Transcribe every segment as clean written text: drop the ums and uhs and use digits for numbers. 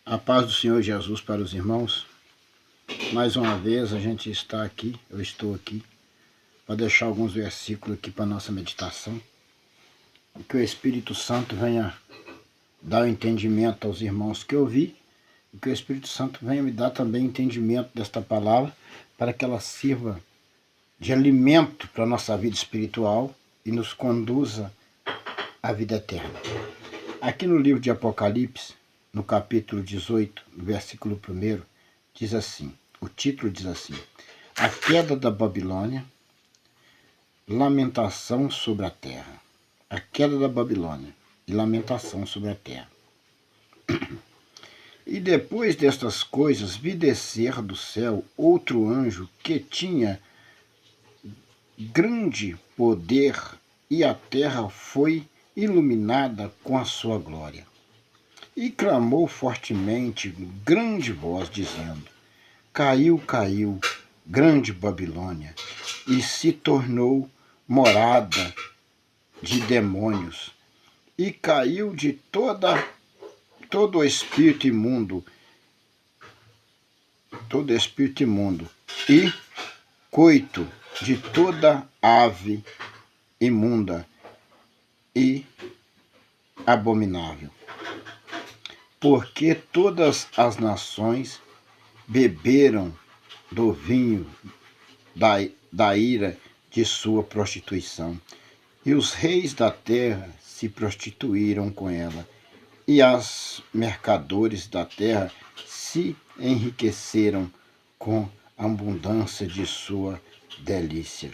A paz do Senhor Jesus para os irmãos. Mais uma vez a gente está aqui, eu estou aqui, para deixar alguns versículos aqui para nossa meditação. E que o Espírito Santo venha dar o entendimento aos irmãos que eu vi, e que o Espírito Santo venha me dar também entendimento desta palavra, para que ela sirva de alimento para a nossa vida espiritual e nos conduza à vida eterna. Aqui no livro de Apocalipse, no capítulo 18, no versículo 1, diz assim, o título diz assim: A queda da Babilônia, lamentação sobre a terra. A queda da Babilônia e lamentação sobre a terra. E depois destas coisas vi descer do céu outro anjo que tinha grande poder, e a terra foi iluminada com a sua glória. E clamou fortemente, grande voz, dizendo: Caiu, caiu, grande Babilônia, e se tornou morada de demônios, e caiu de todo espírito imundo, e coito de toda ave imunda e abominável. Porque todas as nações beberam do vinho da ira de sua prostituição, e os reis da terra se prostituíram com ela, e os mercadores da terra se enriqueceram com a abundância de sua delícia.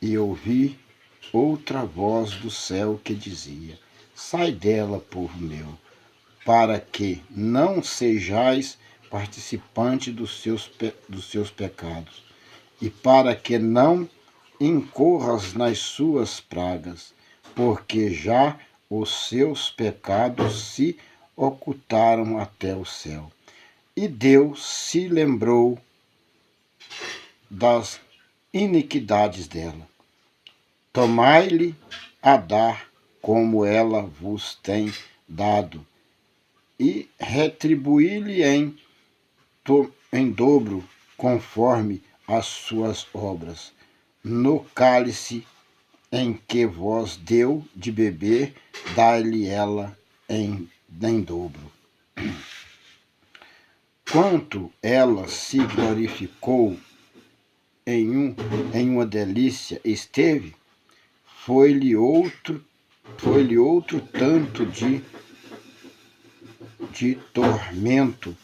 E ouvi outra voz do céu que dizia: Sai dela, povo meu, para que não sejais participante dos seus pecados, e para que não incorras nas suas pragas, porque já os seus pecados se ocultaram até o céu. E Deus se lembrou das iniquidades dela. Tomai-lhe a dar como ela vos tem dado, e retribuí-lhe em dobro conforme as suas obras. No cálice em que vos deu de beber, dá-lhe ela em dobro. Quanto ela se glorificou em uma delícia esteve, foi-lhe outro tanto de tormento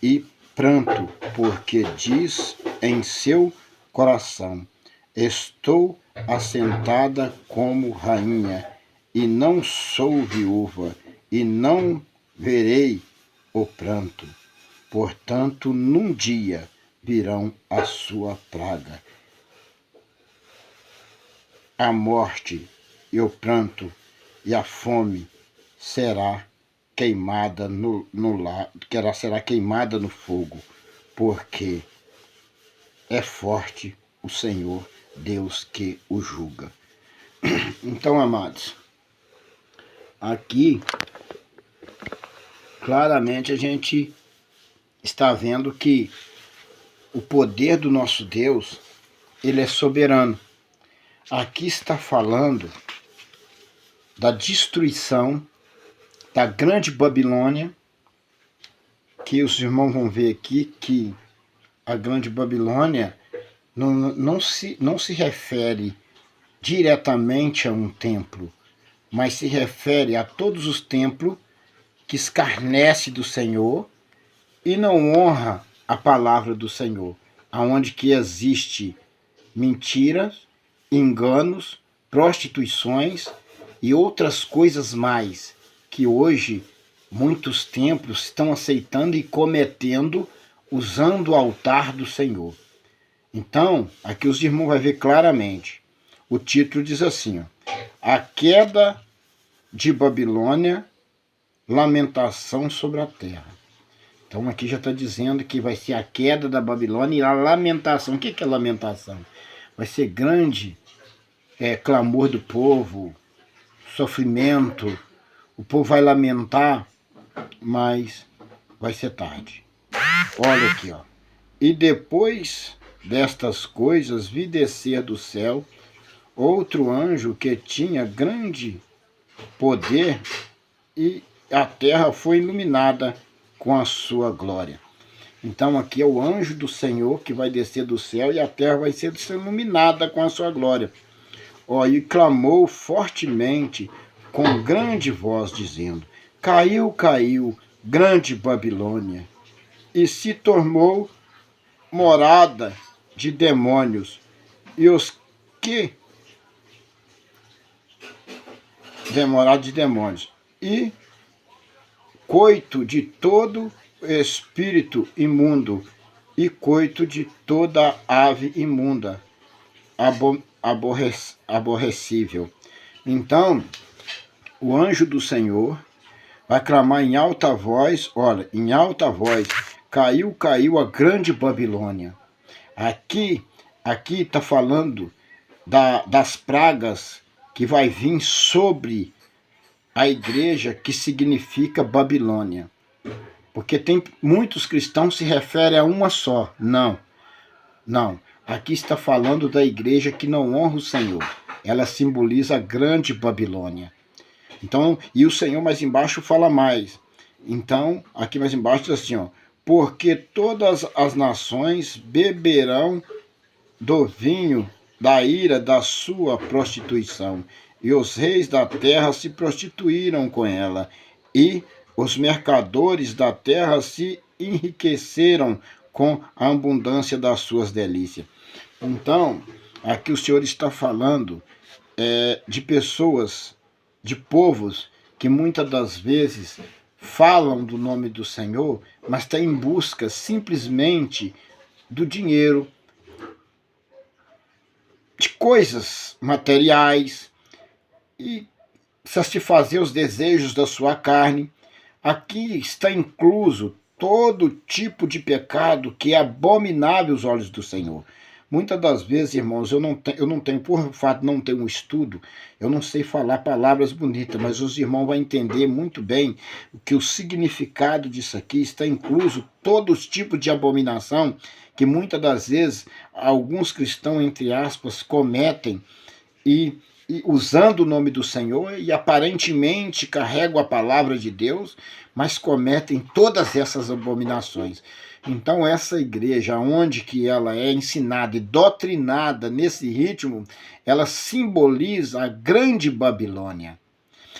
e pranto, porque diz em seu coração: Estou assentada como rainha, e não sou viúva, e não verei o pranto. Portanto, num dia virão a sua praga, a morte e o pranto, e a fome será queimada será queimada no fogo, porque é forte o Senhor Deus que o julga. Então, amados, aqui claramente a gente está vendo que o poder do nosso Deus, ele é soberano. Aqui está falando da destruição da grande Babilônia, que os irmãos vão ver aqui que a grande Babilônia não se refere diretamente a um templo, mas se refere a todos os templos que escarnece do Senhor e não honra a palavra do Senhor, aonde que existe mentiras, enganos, prostituições e outras coisas mais que hoje muitos templos estão aceitando e cometendo usando o altar do Senhor. Então, aqui os irmãos vão ver claramente. O título diz assim, ó, A queda de Babilônia, lamentação sobre a terra. Então aqui já está dizendo que vai ser a queda da Babilônia e a lamentação. O que é lamentação? Vai ser grande clamor do povo, sofrimento. O povo vai lamentar, mas vai ser tarde. Olha aqui, ó. E depois destas coisas vi descer do céu outro anjo que tinha grande poder, e a terra foi iluminada com a sua glória. Então aqui é o anjo do Senhor que vai descer do céu e a terra vai ser iluminada com a sua glória. Ó, e clamou fortemente com grande voz, dizendo: Caiu, caiu, grande Babilônia, e se tornou morada de demônios, e os que demorado de demônios, e coito de todo espírito imundo, e coito de toda ave imunda, aborrecível. Então, o anjo do Senhor vai clamar em alta voz, olha, em alta voz: caiu, caiu a grande Babilônia. Aqui está falando das pragas que vai vir sobre a igreja, que significa Babilônia. Porque tem muitos cristãos se referem a uma só. Não. Aqui está falando da igreja que não honra o Senhor. Ela simboliza a grande Babilônia. Então, e o Senhor mais embaixo fala mais. Então, aqui mais embaixo diz assim, ó: porque todas as nações beberão do vinho da ira da sua prostituição, e os reis da terra se prostituíram com ela, e os mercadores da terra se enriqueceram com a abundância das suas delícias. Então, aqui o Senhor está falando de pessoas, de povos, que muitas das vezes falam do nome do Senhor, mas estão em busca simplesmente do dinheiro, de coisas materiais, e satisfazer os desejos da sua carne. Aqui está incluso todo tipo de pecado que é abominável aos olhos do Senhor. Muitas das vezes, irmãos, eu não tenho, por fato de não ter um estudo, eu não sei falar palavras bonitas, mas os irmãos vão entender muito bem que o significado disso aqui está incluso todos os tipos de abominação que muitas das vezes alguns cristãos, entre aspas, cometem, e usando o nome do Senhor, e aparentemente carregam a palavra de Deus, mas cometem todas essas abominações. Então essa igreja, onde que ela é ensinada e doutrinada nesse ritmo, ela simboliza a grande Babilônia.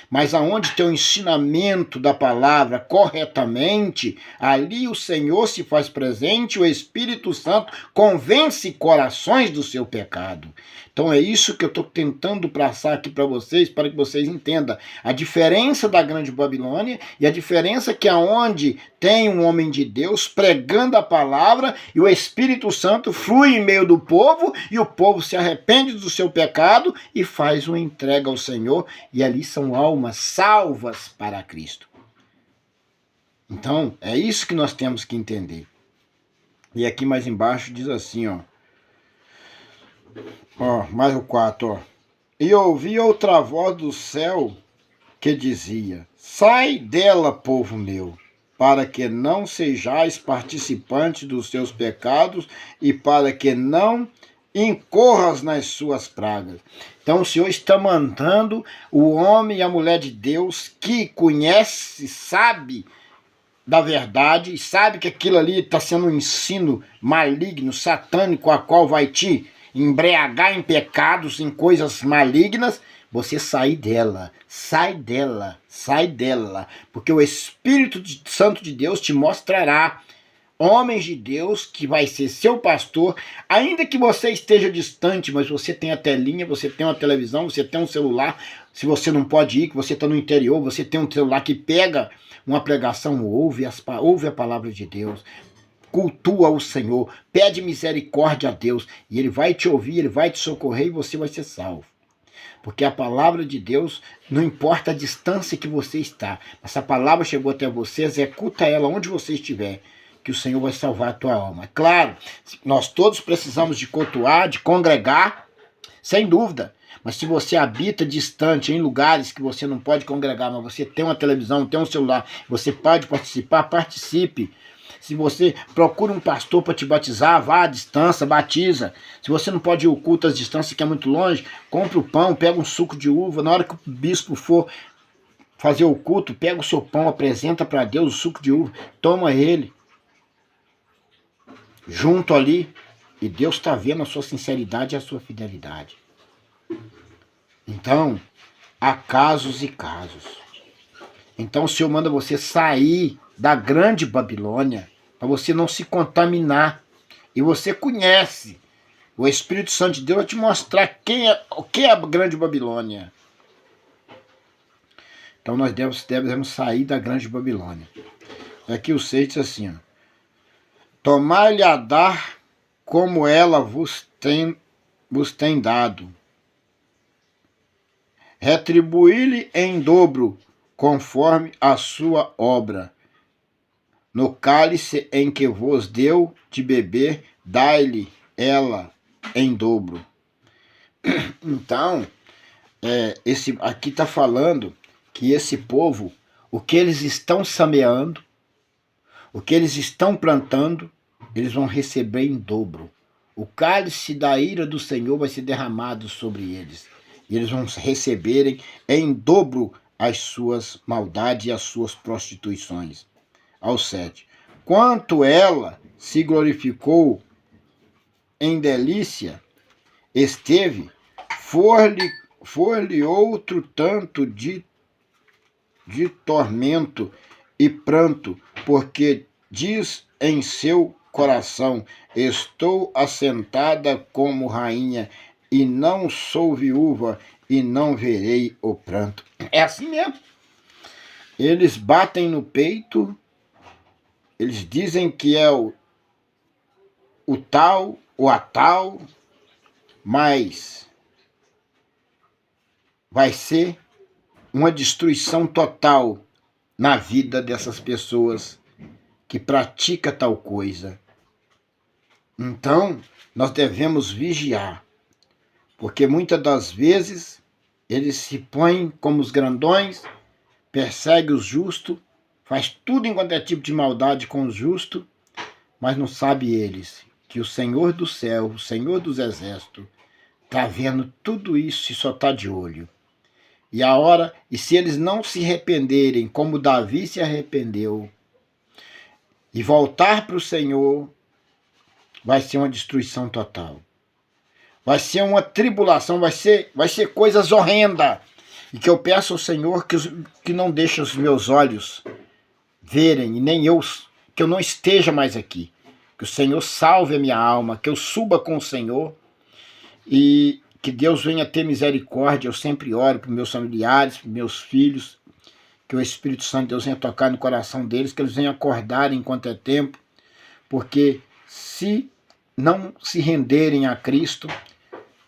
Mas aonde tem o ensinamento da palavra corretamente, ali o Senhor se faz presente, o Espírito Santo convence corações do seu pecado. Então é isso que eu estou tentando passar aqui para vocês, para que vocês entendam a diferença da grande Babilônia e a diferença que aonde tem um homem de Deus pregando a palavra e o Espírito Santo flui em meio do povo e o povo se arrepende do seu pecado e faz uma entrega ao Senhor, e ali são almas salvas para Cristo. Então é isso que nós temos que entender. E aqui mais embaixo diz assim, mais o 4, ó. E ouvi outra voz do céu que dizia: sai dela, povo meu, para que não sejais participantes dos seus pecados e para que não incorras nas suas pragas. Então o Senhor está mandando o homem e a mulher de Deus que conhece, sabe da verdade, e sabe que aquilo ali está sendo um ensino maligno, satânico, a qual vai te embriagar em pecados, em coisas malignas. Você sai dela, porque o Espírito Santo de Deus te mostrará homens de Deus que vai ser seu pastor, ainda que você esteja distante, mas você tem a telinha, você tem uma televisão, você tem um celular, se você não pode ir, que você está no interior, você tem um celular que pega uma pregação, ouve a palavra de Deus, cultua o Senhor, pede misericórdia a Deus, e Ele vai te ouvir, Ele vai te socorrer e você vai ser salvo. Porque a palavra de Deus, não importa a distância que você está, essa palavra chegou até você, executa ela onde você estiver, que o Senhor vai salvar a tua alma. É claro, nós todos precisamos de cultuar, de congregar, sem dúvida, Mas se você habita distante, em lugares que você não pode congregar, mas você tem uma televisão, tem um celular, você pode participar, participe. Se você procura um pastor para te batizar, vá à distância, batiza. Se você não pode ir ao culto à distância, que é muito longe, compre o pão, pega um suco de uva. Na hora que o bispo for fazer o culto, pega o seu pão, apresenta para Deus o suco de uva, toma ele, junto ali, e Deus está vendo a sua sinceridade e a sua fidelidade. Então, há casos e casos. Então o Senhor manda você sair da grande Babilônia, para você não se contaminar. E você conhece. O Espírito Santo de Deus vai te mostrar o que é a grande Babilônia. Então nós devemos sair da grande Babilônia. Aqui o 6 diz assim, ó, tomai-lhe a dar como ela vos tem dado. Retribuí-lhe em dobro, conforme a sua obra. No cálice em que vos deu de beber, dai-lhe ela em dobro. Então, aqui está falando que esse povo, o que eles estão semeando, o que eles estão plantando, eles vão receber em dobro. O cálice da ira do Senhor vai ser derramado sobre eles. E eles vão receberem em dobro as suas maldades e as suas prostituições. Ao 7. Quanto ela se glorificou em delícia, esteve, for-lhe outro tanto de tormento e pranto, porque diz em seu coração, estou assentada como rainha, e não sou viúva, e não verei o pranto. É assim mesmo. Eles batem no peito, eles dizem que é o tal, ou a tal, mas vai ser uma destruição total na vida dessas pessoas que praticam tal coisa. Então, nós devemos vigiar, porque muitas das vezes eles se põem como os grandões, perseguem os justos, faz tudo enquanto é tipo de maldade com os justos, mas não sabe eles que o Senhor do céu, o Senhor dos exércitos, está vendo tudo isso e só está de olho. E se eles não se arrependerem, como Davi se arrependeu, e voltar para o Senhor, vai ser uma destruição total. Vai ser uma tribulação, vai ser coisas horrendas. E que eu peço ao Senhor que não deixe os meus olhos verem, e nem eu, que eu não esteja mais aqui. Que o Senhor salve a minha alma, que eu suba com o Senhor e que Deus venha ter misericórdia. Eu sempre oro para meus familiares, para meus filhos, que o Espírito Santo de Deus venha tocar no coração deles, que eles venham acordar enquanto é tempo, porque se não se renderem a Cristo,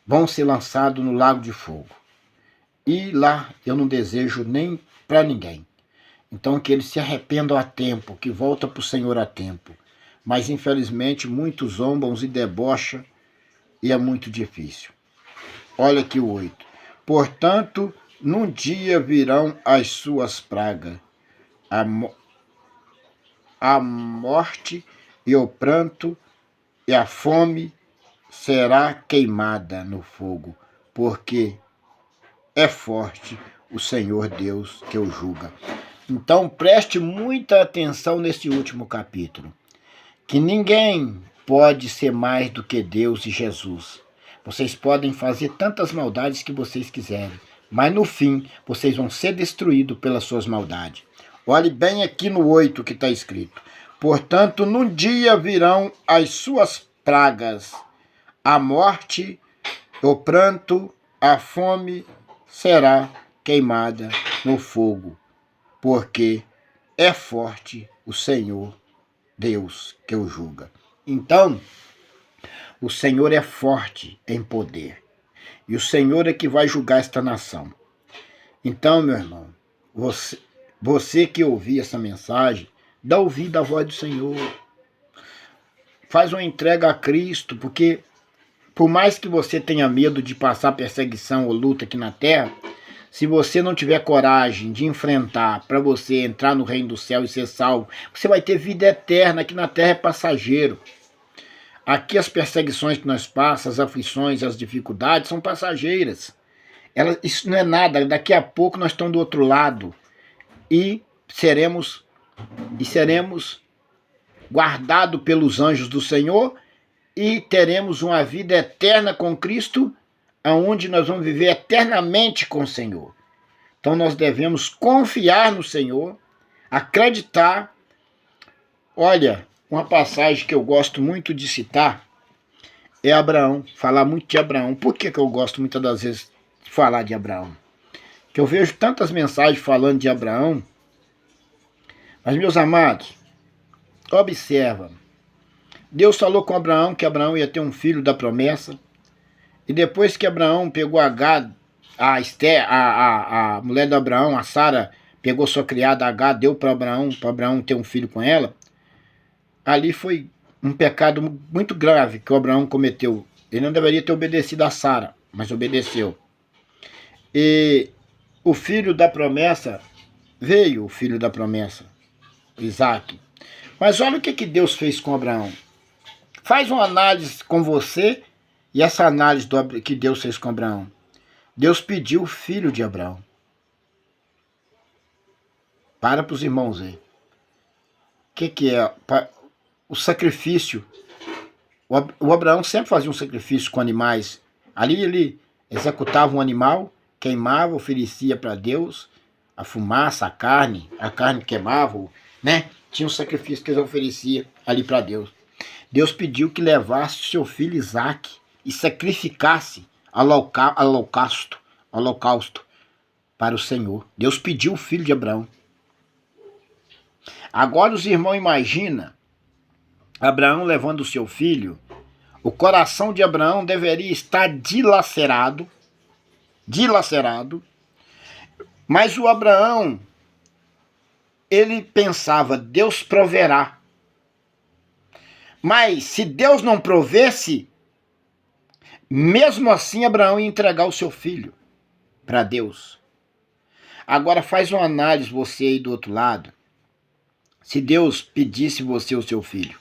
vão ser lançados no lago de fogo. E lá eu não desejo nem para ninguém. Então que eles se arrependam a tempo, que voltem para o Senhor a tempo. Mas infelizmente muitos zombam e debocham e é muito difícil. Olha aqui o 8. Portanto, num dia virão as suas pragas, a morte e o pranto e a fome será queimada no fogo, porque é forte o Senhor Deus que o julga. Então preste muita atenção nesse último capítulo, que ninguém pode ser mais do que Deus e Jesus. Vocês podem fazer tantas maldades que vocês quiserem, mas no fim vocês vão ser destruídos pelas suas maldades. Olhe bem aqui no 8 que está escrito. Portanto, num dia virão as suas pragas, a morte, o pranto, a fome será queimada no fogo, porque é forte o Senhor Deus que o julga. Então, o Senhor é forte em poder. E o Senhor é que vai julgar esta nação. Então, meu irmão, você que ouvir essa mensagem, dá ouvido à voz do Senhor. Faz uma entrega a Cristo, porque por mais que você tenha medo de passar perseguição ou luta aqui na terra, se você não tiver coragem de enfrentar para você entrar no reino do céu e ser salvo, você vai ter vida eterna. Aqui na terra é passageiro. Aqui as perseguições que nós passamos, as aflições, as dificuldades são passageiras. Isso não é nada. Daqui a pouco nós estamos do outro lado e seremos guardados pelos anjos do Senhor e teremos uma vida eterna com Cristo, onde nós vamos viver eternamente com o Senhor. Então nós devemos confiar no Senhor, acreditar. Olha, uma passagem que eu gosto muito de citar é Abraão, falar muito de Abraão. Por que eu gosto muitas das vezes de falar de Abraão? Que eu vejo tantas mensagens falando de Abraão, mas meus amados, observa, Deus falou com Abraão que Abraão ia ter um filho da promessa, e depois que Abraão pegou Agar, a mulher de Abraão, a Sara, pegou sua criada Agar, deu para Abraão ter um filho com ela, ali foi um pecado muito grave que o Abraão cometeu. Ele não deveria ter obedecido a Sara, mas obedeceu. E o filho da promessa, veio o filho da promessa, Isaac. Mas olha o que Deus fez com Abraão. Faz uma análise com você e essa análise que Deus fez com Abraão. Deus pediu o filho de Abraão. Para os irmãos aí. O que é? O sacrifício. O Abraão sempre fazia um sacrifício com animais. Ali ele executava um animal, queimava, oferecia para Deus a fumaça, a carne queimava, né? Tinha um sacrifício que eles ofereciam ali para Deus. Deus pediu que levasse seu filho Isaac e sacrificasse holocausto para o Senhor. Deus pediu o filho de Abraão. Agora os irmãos imaginam Abraão levando o seu filho. O coração de Abraão deveria estar dilacerado, mas o Abraão, ele pensava, Deus proverá. Mas se Deus não provesse, mesmo assim Abraão ia entregar o seu filho para Deus. Agora faz uma análise você aí do outro lado. Se Deus pedisse você o seu filho.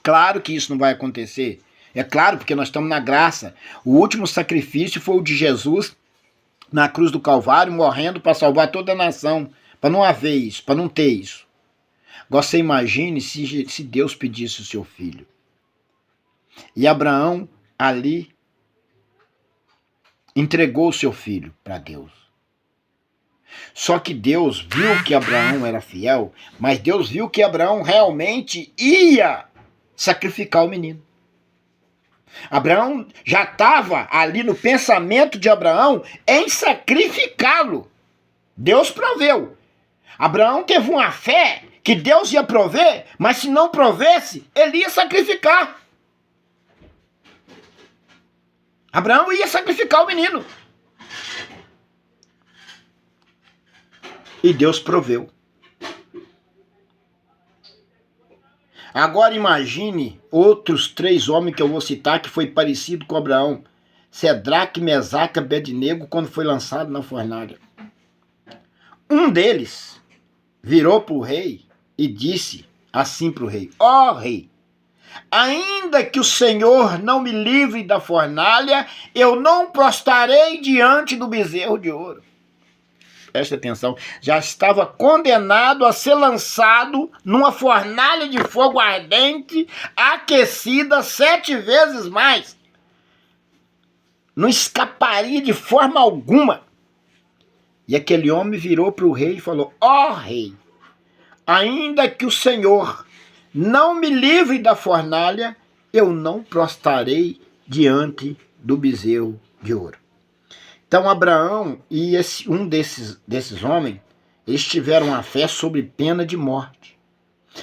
Claro que isso não vai acontecer. É claro, porque nós estamos na graça. O último sacrifício foi o de Jesus na cruz do Calvário, morrendo para salvar toda a nação. Para não haver isso, para não ter isso. Agora você imagine se Deus pedisse o seu filho. E Abraão ali entregou o seu filho para Deus. Só que Deus viu que Abraão era fiel, mas Deus viu que Abraão realmente ia sacrificar o menino. Abraão já estava ali no pensamento de Abraão em sacrificá-lo. Deus proveu. Abraão teve uma fé que Deus ia prover, mas se não provesse, ele ia sacrificar. Abraão ia sacrificar o menino. E Deus proveu. Agora imagine outros 3 homens que eu vou citar que foi parecido com Abraão. Cedraque, Mesaque, Abednego, quando foi lançado na fornalha. Um deles virou para o rei e disse assim para o rei: ó rei, ainda que o Senhor não me livre da fornalha, eu não prostrarei diante do bezerro de ouro. Preste atenção, já estava condenado a ser lançado numa fornalha de fogo ardente, aquecida 7 vezes mais. Não escaparia de forma alguma. E aquele homem virou para o rei e falou: ó rei, ainda que o Senhor não me livre da fornalha, eu não prostrarei diante do bezerro de ouro. Então Abraão e um desses homens, eles tiveram uma fé sobre pena de morte.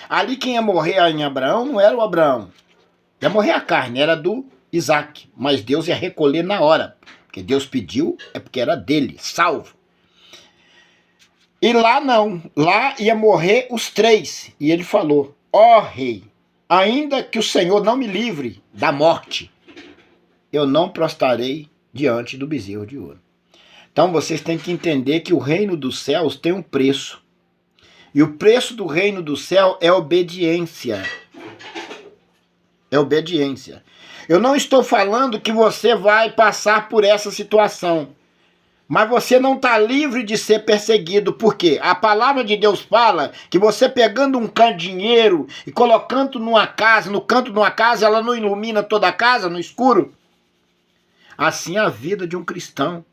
Ali quem ia morrer em Abraão não era o Abraão. Ia morrer a carne, era do Isaac. Mas Deus ia recolher na hora. Porque Deus pediu, é porque era dele, salvo. E lá não, lá ia morrer os 3. E ele falou: ó rei, ainda que o Senhor não me livre da morte, eu não prostrarei diante do bezerro de ouro. Então vocês têm que entender que o reino dos céus tem um preço. E o preço do reino do céu é obediência. É obediência. Eu não estou falando que você vai passar por essa situação. Mas você não está livre de ser perseguido. Por quê? A palavra de Deus fala que você pegando um dinheiro e colocando numa casa, no canto de uma casa, ela não ilumina toda a casa no escuro. Assim é a vida de um cristão.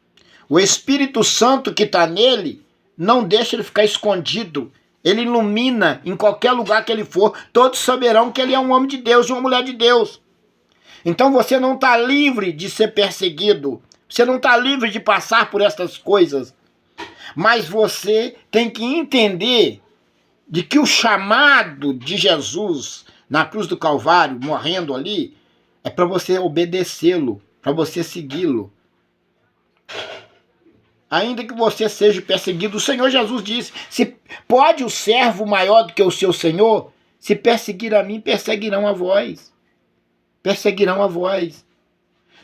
O Espírito Santo que está nele não deixa ele ficar escondido. Ele ilumina em qualquer lugar que ele for. Todos saberão que ele é um homem de Deus e uma mulher de Deus. Então você não está livre de ser perseguido. Você não está livre de passar por essas coisas. Mas você tem que entender de que o chamado de Jesus na cruz do Calvário, morrendo ali, é para você obedecê-lo, para você segui-lo. Ainda que você seja perseguido, o Senhor Jesus disse, se pode o servo maior do que o seu Senhor? Se perseguir a mim, perseguirão a vós. Perseguirão a vós.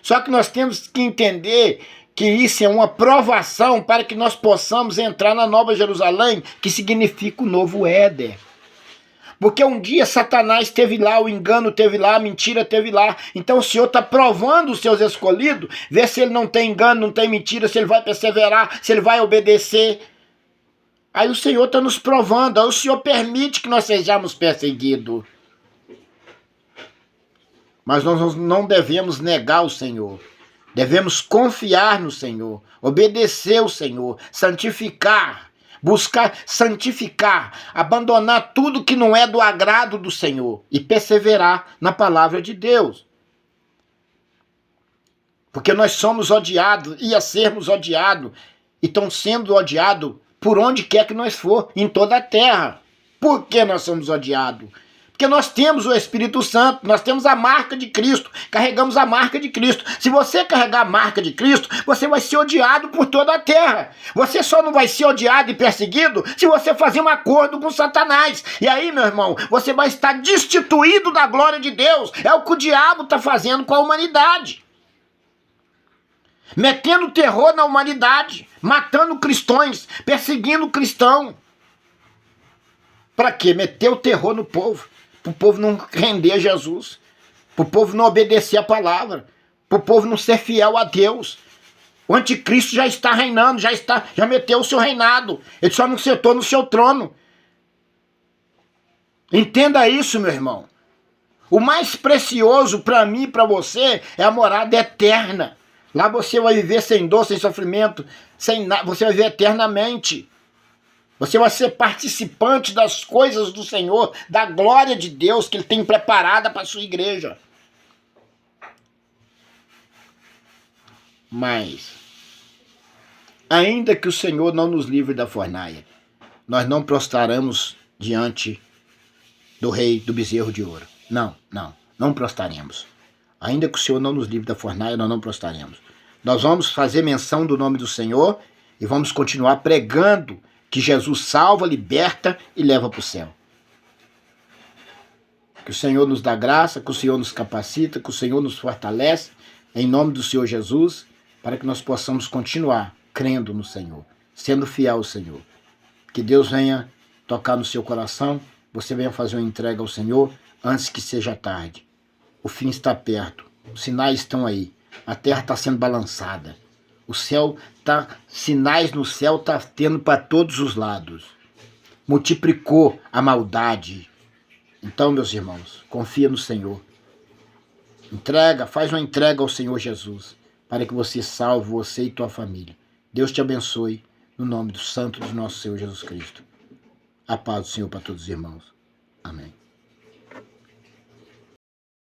Só que nós temos que entender que isso é uma provação para que nós possamos entrar na Nova Jerusalém, que significa o novo Éden. Porque um dia Satanás esteve lá, o engano esteve lá, a mentira esteve lá. Então o Senhor está provando os seus escolhidos, ver se ele não tem engano, não tem mentira, se ele vai perseverar, se ele vai obedecer. Aí o Senhor está nos provando, aí o Senhor permite que nós sejamos perseguidos. Mas nós não devemos negar o Senhor. Devemos confiar no Senhor, obedecer o Senhor, santificar, buscar santificar, abandonar tudo que não é do agrado do Senhor e perseverar na palavra de Deus. Porque nós somos odiados, ia sermos odiados, e estão sendo odiados por onde quer que nós for, em toda a terra. Por que nós somos odiados? Porque nós temos o Espírito Santo, nós temos a marca de Cristo, carregamos a marca de Cristo. Se você carregar a marca de Cristo, você vai ser odiado por toda a terra. Você só não vai ser odiado e perseguido se você fazer um acordo com Satanás. E aí, meu irmão, você vai estar destituído da glória de Deus. É o que o diabo está fazendo com a humanidade. Metendo terror na humanidade, matando cristãos, perseguindo cristão. Para quê? Meter o terror no povo. Para o povo não render a Jesus, para o povo não obedecer a palavra, para o povo não ser fiel a Deus. O anticristo já está reinando, já meteu o seu reinado, ele só não sentou no seu trono. Entenda isso, meu irmão. O mais precioso para mim e para você é a morada eterna. Lá você vai viver sem dor, sem sofrimento, sem nada, você vai viver eternamente. Você vai ser participante das coisas do Senhor, da glória de Deus que Ele tem preparada para a sua igreja. Mas, ainda que o Senhor não nos livre da fornalha, nós não prostraremos diante do rei do bezerro de ouro. Não prostraremos. Ainda que o Senhor não nos livre da fornalha, nós não prostraremos. Nós vamos fazer menção do nome do Senhor e vamos continuar pregando que Jesus salva, liberta e leva para o céu. Que o Senhor nos dá graça, que o Senhor nos capacita, que o Senhor nos fortalece, em nome do Senhor Jesus, para que nós possamos continuar crendo no Senhor, sendo fiel ao Senhor. Que Deus venha tocar no seu coração, você venha fazer uma entrega ao Senhor antes que seja tarde. O fim está perto, os sinais estão aí, a terra está sendo balançada. O céu sinais no céu está tendo para todos os lados. Multiplicou a maldade. Então, meus irmãos, confia no Senhor. Faz uma entrega ao Senhor Jesus, para que você salve você e tua família. Deus te abençoe, no nome do santo do nosso Senhor Jesus Cristo. A paz do Senhor para todos os irmãos. Amém.